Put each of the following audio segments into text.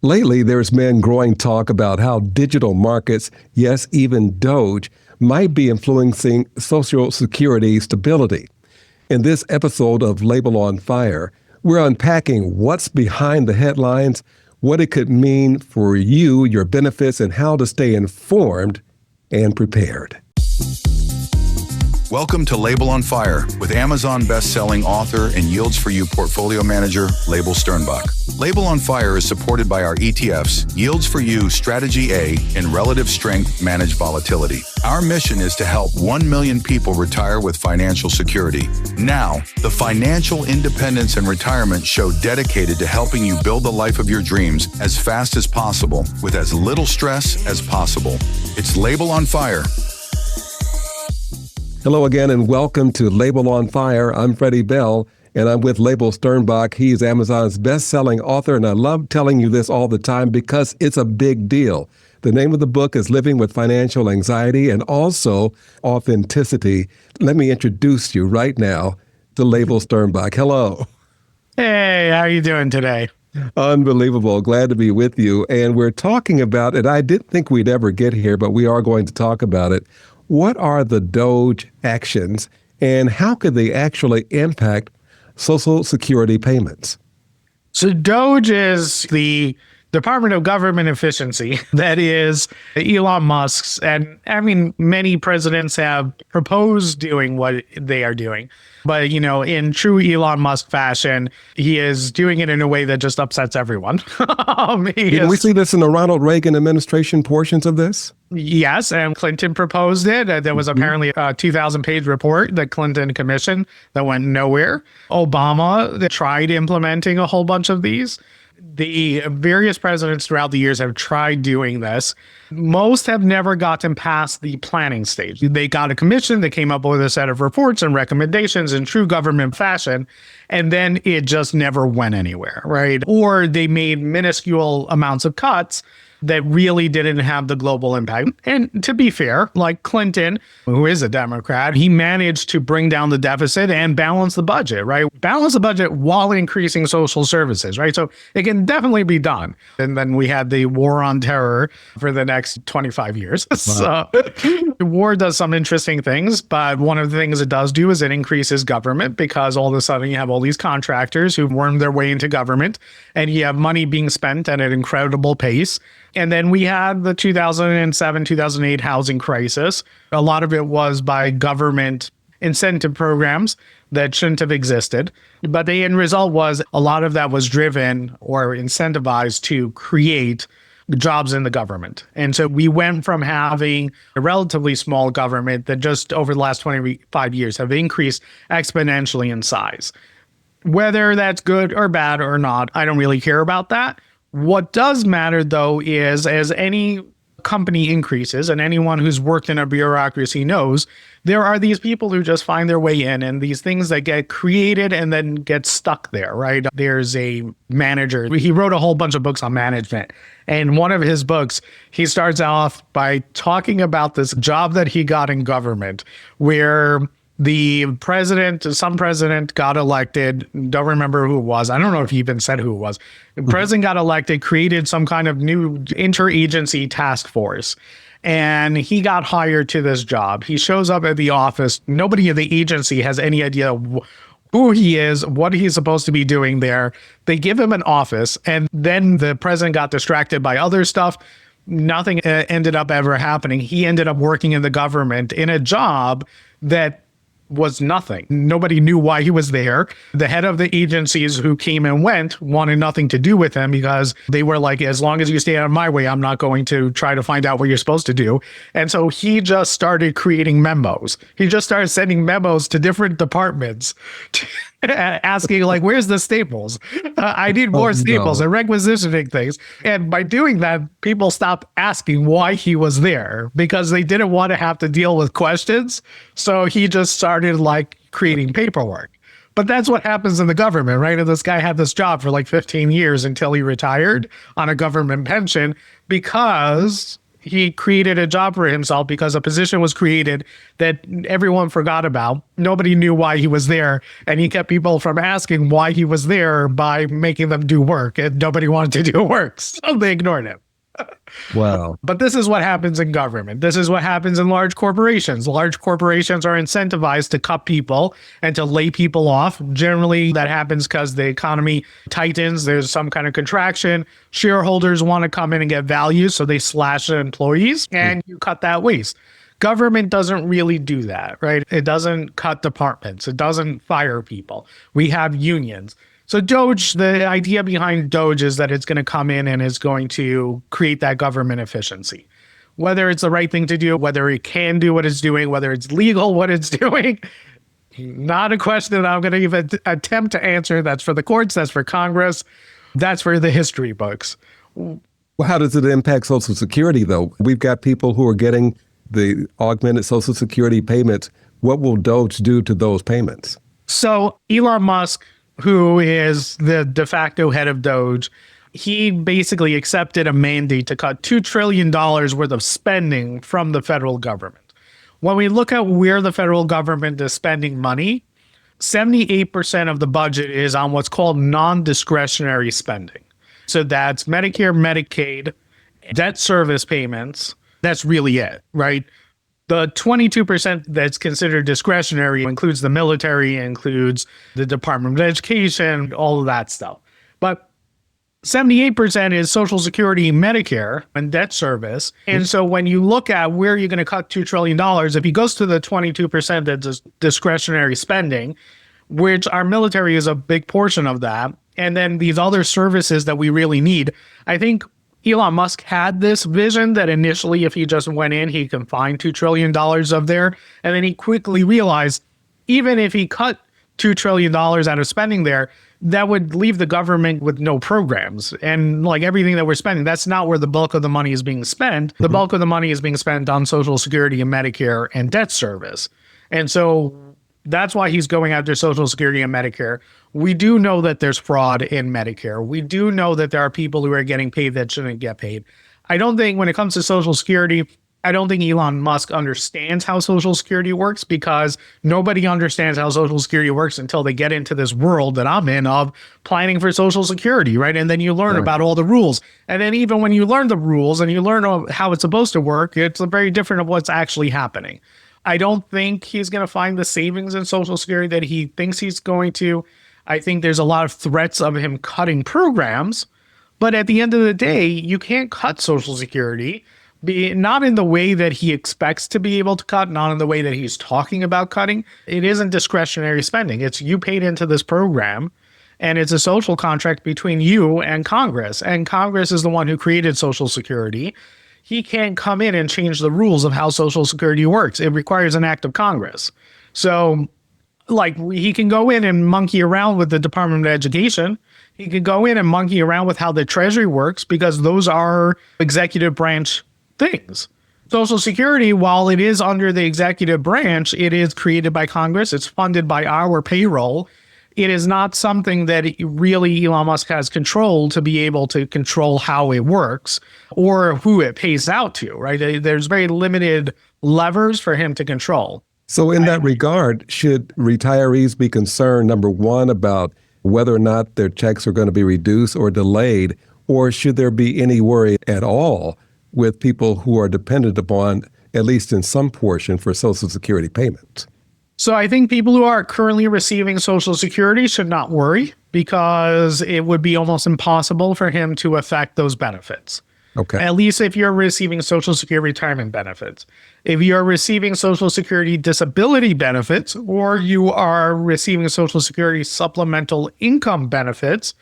Lately, there's been growing talk about how digital markets, yes, even DOGE, might be influencing Social Security stability. In this episode of Leibel on Fire, we're unpacking what's behind the headlines, what it could mean for you, your benefits, and how to stay informed and prepared. Welcome to Leibel on Fire with Amazon best-selling author and Yields for You portfolio manager, Leibel Sternbach. Leibel on Fire is supported by our ETFs, Yields for You Strategy A, and Relative Strength Manage Volatility. Our mission is to help 1 million people retire with financial security. Now, the Financial Independence and Retirement Show dedicated to helping you build the life of your dreams as fast as possible with as little stress as possible. It's Leibel on Fire. Hello again and welcome to Leibel on Fire. I'm Freddie Bell and I'm with Leibel Sternbach. He's Amazon's best-selling author, and I love telling you this all the time because it's a big deal. The name of the book is Living with Financial Anxiety and also Authenticity. Let me introduce you right now to Leibel Sternbach. Hello. Hey, how are you doing today? Unbelievable. Glad to be with you. And we're talking about it. I didn't think we'd ever get here, but we are going to talk about it. What are the DOGE actions and how could they actually impact Social Security payments? So DOGE is the Department of Government Efficiency. That is Elon Musk's. And I mean, many presidents have proposed doing what they are doing. But, you know, in true Elon Musk fashion, he is doing it in a way that just upsets everyone. Didn't we see this in the Ronald Reagan administration portions of this? Yes, and Clinton proposed it. There was apparently a 2,000-page report that Clinton commissioned that went nowhere. Obama tried implementing a whole bunch of these. The various presidents throughout the years have tried doing this. Most have never gotten past the planning stage. They got a commission that came up with a set of reports and recommendations in true government fashion, and then it just never went anywhere, right? Or they made minuscule amounts of cuts that really didn't have the global impact. And to be fair, like Clinton, who is a Democrat, he managed to bring down the deficit and balance the budget, right? Balance the budget while increasing social services, right? So it can definitely be done. And then we had the war on terror for the next 25 years. Wow. So the war does some interesting things, but one of the things it does do is it increases government because all of a sudden you have all these contractors who worm their way into government and you have money being spent at an incredible pace. And then we had the 2007, 2008 housing crisis. A lot of it was by government incentive programs that shouldn't have existed. But the end result was a lot of that was driven or incentivized to create jobs in the government. And so we went from having a relatively small government that just over the last 25 years have increased exponentially in size. Whether that's good or bad or not, I don't really care about that. What does matter, though, is as any company increases, and anyone who's worked in a bureaucracy knows, there are these people who just find their way in and these things that get created and then get stuck there, right? There's a manager. He wrote a whole bunch of books on management. And one of his books, he starts off by talking about this job that he got in government where some president got elected, don't remember who it was. I don't know if he even said who it was. The president got elected, created some kind of new interagency task force, and he got hired to this job. He shows up at the office. Nobody in the agency has any idea who he is, what he's supposed to be doing there. They give him an office, and then the president got distracted by other stuff. Nothing ended up ever happening. He ended up working in the government in a job that was nothing. Nobody knew why he was there. The head of the agencies who came and went wanted nothing to do with him because they were like, as long as you stay out of my way, I'm not going to try to find out what you're supposed to do. And so he just started creating memos. He just started sending memos to different departments asking like, where's the staples? I need more staples and requisitioning things. And by doing that, people stopped asking why he was there because they didn't want to have to deal with questions. So he just started like creating paperwork. But that's what happens in the government, right? And this guy had this job for like 15 years until he retired on a government pension because he created a job for himself because a position was created that everyone forgot about. Nobody knew why he was there. And he kept people from asking why he was there by making them do work. And nobody wanted to do work. So they ignored him. Wow. But this is what happens in government. This is what happens in large corporations. Large corporations are incentivized to cut people and to lay people off. Generally, that happens because the economy tightens. There's some kind of contraction. Shareholders want to come in and get value, so they slash employees, and you cut that waste. Government doesn't really do that, right? It doesn't cut departments. It doesn't fire people. We have unions. So DOGE, the idea behind DOGE is that it's going to come in and is going to create that government efficiency. Whether it's the right thing to do, whether it can do what it's doing, whether it's legal what it's doing, not a question that I'm going to even attempt to answer. That's for the courts, that's for Congress, that's for the history books. Well, how does it impact Social Security, though? We've got people who are getting the augmented Social Security payments. What will DOGE do to those payments? So Elon Musk, who is the de facto head of DOGE, he basically accepted a mandate to cut $2 trillion worth of spending from the federal government. When we look at where the federal government is spending money, 78% of the budget is on what's called non-discretionary spending. So that's Medicare, Medicaid, debt service payments. That's really it, right? The 22% that's considered discretionary includes the military, includes the Department of Education, all of that stuff. But 78% is Social Security, Medicare, and debt service. And so when you look at where you're going to cut $2 trillion, if he goes to the 22% that's discretionary spending, which our military is a big portion of that, and then these other services that we really need, I think Elon Musk had this vision that initially, if he just went in, he can find $2 trillion of there. And then he quickly realized, even if he cut $2 trillion out of spending there, that would leave the government with no programs. And like everything that we're spending, that's not where the bulk of the money is being spent. The bulk of the money is being spent on Social Security and Medicare and debt service. And so that's why he's going after Social Security and Medicare. We do know that there's fraud in Medicare. We do know that there are people who are getting paid that shouldn't get paid. I don't think when it comes to Social Security, I don't think Elon Musk understands how Social Security works, because nobody understands how Social Security works until they get into this world that I'm in of planning for Social Security, right? And then you learn about all the rules. And then even when you learn the rules and you learn how it's supposed to work, it's very different of what's actually happening. I don't think he's going to find the savings in Social Security that he thinks he's going to. I think there's a lot of threats of him cutting programs. But at the end of the day, you can't cut Social Security, not in the way that he expects to be able to cut, not in the way that he's talking about cutting. It isn't discretionary spending. It's you paid into this program, and it's a social contract between you and Congress. And Congress is the one who created Social Security. He can't come in and change the rules of how Social Security works. It requires an act of Congress. So, like, he can go in and monkey around with the Department of Education. He can go in and monkey around with how the Treasury works, because those are executive branch things. Social Security, while it is under the executive branch, it is created by Congress. It's funded by our payroll. It is not something that really Elon Musk has control to be able to control how it works or who it pays out to, right? There's very limited levers for him to control. So in that regard, should retirees be concerned, number one, about whether or not their checks are going to be reduced or delayed, or should there be any worry at all with people who are dependent upon, at least in some portion, for Social Security payments? So I think people who are currently receiving Social Security should not worry, because it would be almost impossible for him to affect those benefits. Okay. At least if you're receiving Social Security retirement benefits. If you're receiving Social Security disability benefits, or you are receiving Social Security supplemental income benefits,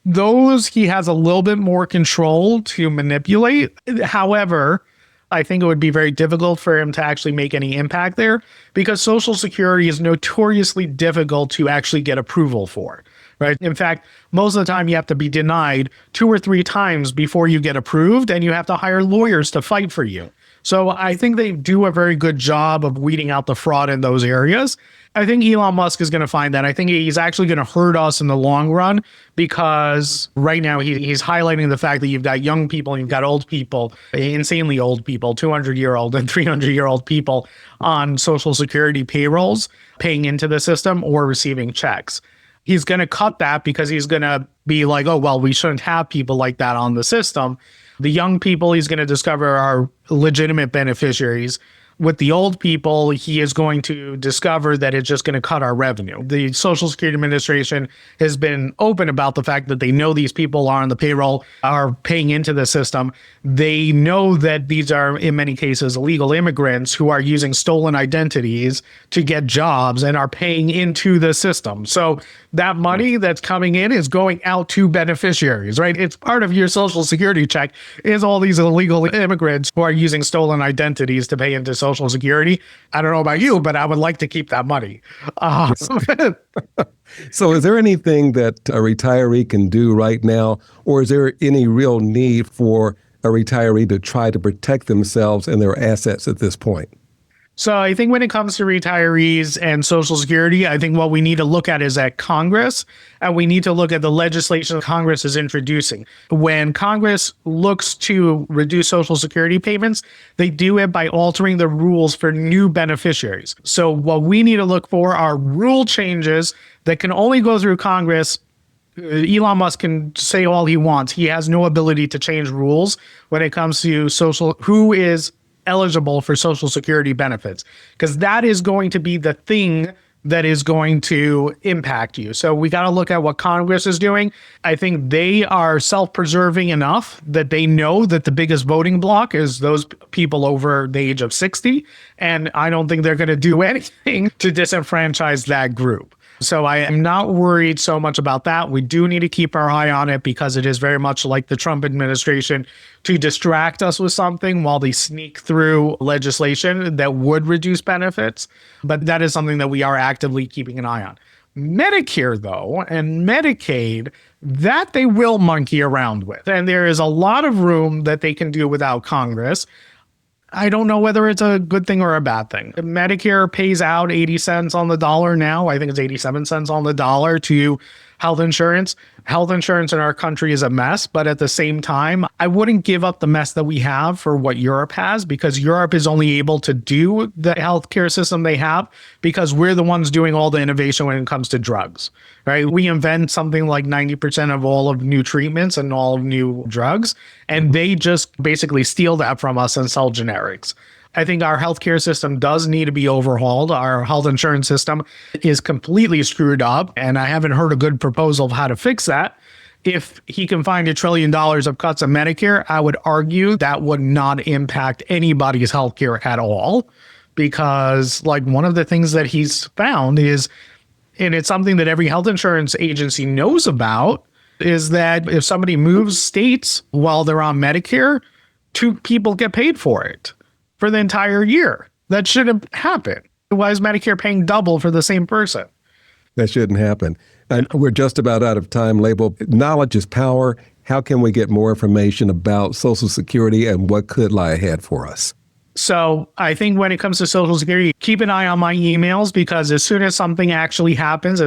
those he has a little bit more control to manipulate. However, I think it would be very difficult for him to actually make any impact there, because Social Security is notoriously difficult to actually get approval for, right? In fact, most of the time you have to be denied 2 or 3 times before you get approved, and you have to hire lawyers to fight for you. So I think they do a very good job of weeding out the fraud in those areas. I think Elon Musk is going to find that. I think he's actually going to hurt us in the long run, because right now he's highlighting the fact that you've got young people and you've got old people, insanely old people, 200-year-old and 300-year-old people on Social Security payrolls paying into the system or receiving checks. He's going to cut that because he's going to be like, oh, well, we shouldn't have people like that on the system. The young people he's going to discover are legitimate beneficiaries. With the old people, he is going to discover that it's just going to cut our revenue. The Social Security Administration has been open about the fact that they know these people are on the payroll, are paying into the system. They know that these are, in many cases, illegal immigrants who are using stolen identities to get jobs and are paying into the system. So that money that's coming in is going out to beneficiaries, right? It's part of your Social Security check is all these illegal immigrants who are using stolen identities to pay into Social Security. I don't know about you, but I would like to keep that money. So is there anything that a retiree can do right now, or is there any real need for a retiree to try to protect themselves and their assets at this point? So I think when it comes to retirees and Social Security, I think what we need to look at is at Congress, and we need to look at the legislation Congress is introducing. When Congress looks to reduce Social Security payments, they do it by altering the rules for new beneficiaries. So what we need to look for are rule changes that can only go through Congress. Elon Musk can say all he wants. He has no ability to change rules when it comes to who is eligible for Social Security benefits, because that is going to be the thing that is going to impact you. So we got to look at what Congress is doing. I think they are self-preserving enough that they know that the biggest voting bloc is those people over the age of 60. And I don't think they're going to do anything to disenfranchise that group. So I am not worried so much about that. We do need to keep our eye on it, because it is very much like the Trump administration to distract us with something while they sneak through legislation that would reduce benefits. But that is something that we are actively keeping an eye on. Medicare, though, and Medicaid, that they will monkey around with. And there is a lot of room that they can do without Congress. I don't know whether it's a good thing or a bad thing. Medicare pays out 80 cents on the dollar now. I think it's 87 cents on the dollar to health insurance. Health insurance in our country is a mess, but at the same time, I wouldn't give up the mess that we have for what Europe has, because Europe is only able to do the healthcare system they have because we're the ones doing all the innovation when it comes to drugs, right? We invent something like 90% of all of new treatments and all of new drugs, and they just basically steal that from us and sell generics. I think our healthcare system does need to be overhauled. Our health insurance system is completely screwed up, and I haven't heard a good proposal of how to fix that. If he can find $1 trillion of cuts in Medicare, I would argue that would not impact anybody's healthcare at all, because like one of the things that he's found is, and it's something that every health insurance agency knows about, is that if somebody moves states while they're on Medicare, 2 people get paid for it for the entire year. That shouldn't happen. Why is Medicare paying double for the same person? That shouldn't happen. And we're just about out of time, Leibel. Knowledge is power. How can we get more information about Social Security and what could lie ahead for us? So I think when it comes to Social Security, keep an eye on my emails, because as soon as something actually happens,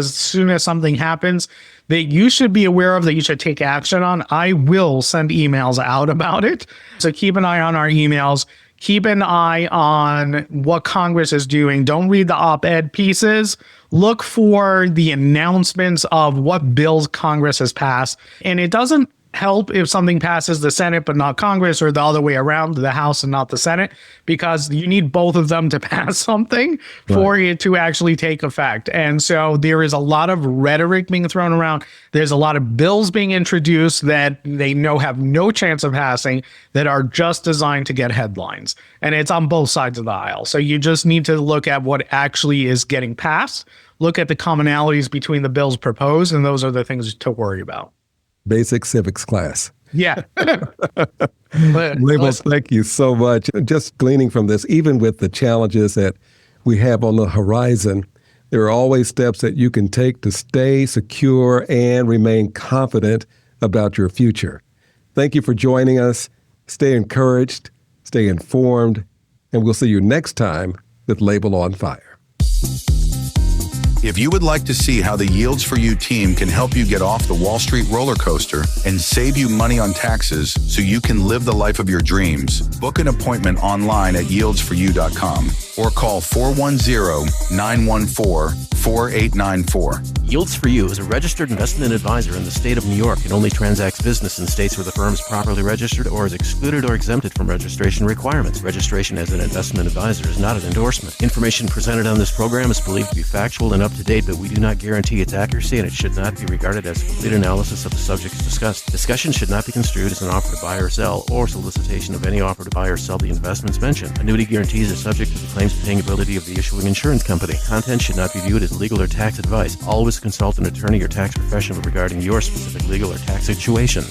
that you should be aware of, that you should take action on, I will send emails out about it. So keep an eye on our emails. Keep an eye on what Congress is doing. Don't read the op-ed pieces. Look for the announcements of what bills Congress has passed. And it doesn't help if something passes the Senate but not Congress, or the other way around, the House and not the Senate, because you need both of them to pass something for it to actually take effect. And so there is a lot of rhetoric being thrown around. There's a lot of bills being introduced that they know have no chance of passing, that are just designed to get headlines. And it's on both sides of the aisle. So you just need to look at what actually is getting passed, look at the commonalities between the bills proposed, and those are the things to worry about. Basic civics class. Yeah. Leibel, thank you so much. Just gleaning from this, even with the challenges that we have on the horizon, there are always steps that you can take to stay secure and remain confident about your future. Thank you for joining us. Stay encouraged, stay informed, And we'll see you next time with Leibel on Fire. If you would like to see how the Yields for You team can help you get off the Wall Street roller coaster and save you money on taxes so you can live the life of your dreams, book an appointment online at yieldsforyou.com or call 410-914-4894. Yields for You is a registered investment advisor in the state of New York and only transacts business in states where the firm is properly registered or is excluded or exempted from registration requirements. Registration as an investment advisor is not an endorsement. Information presented on this program is believed to be factual and up to date, but we do not guarantee its accuracy, and it should not be regarded as a complete analysis of the subjects discussed. Discussion should not be construed as an offer to buy or sell or solicitation of any offer to buy or sell the investments mentioned. Annuity guarantees are subject to the claims paying ability of the issuing insurance company. Content should not be viewed as legal or tax advice. Always consult an attorney or tax professional regarding your specific legal or tax situation.